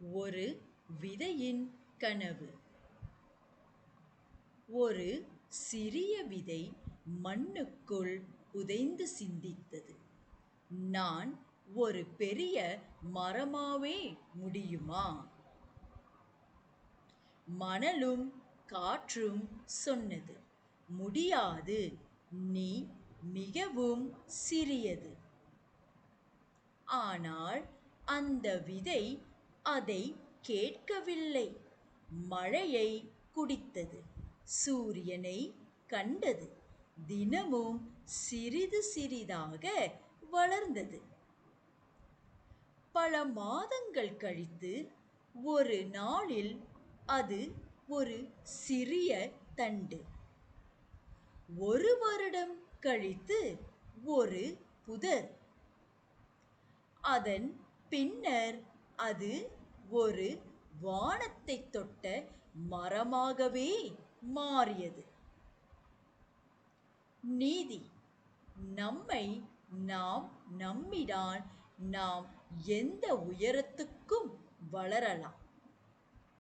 ஒரு விதையின் கனவு. ஒரு சிறிய விதை மண்ணுக்குள் புதைந்து சிந்தித்தது. நான் ஒரு பெரிய மரமாவே முடியுமா? மணலும் காற்றும் சொன்னது, முடியாது, நீ மிகவும் சிறியது. ஆனால் அந்த விதை அதை கேட்கவில்லை. மழையை குடித்தது, சூரியனை கண்டது, தினமும் சிறிது சிறிதாக வளர்ந்தது. பல மாதங்கள் கழித்து ஒரு நாளில் அது ஒரு சிறிய தண்டு. ஒரு வருடம் கழித்து ஒரு புதர். அதன் பின்னர் அது ஒரு வானத்தை தொட்ட மரமாகவே மாறியது. நீதி: நம்மை நாம் நம்பினால் நாம் எந்த உயரத்துக்கும் வளரலாம்.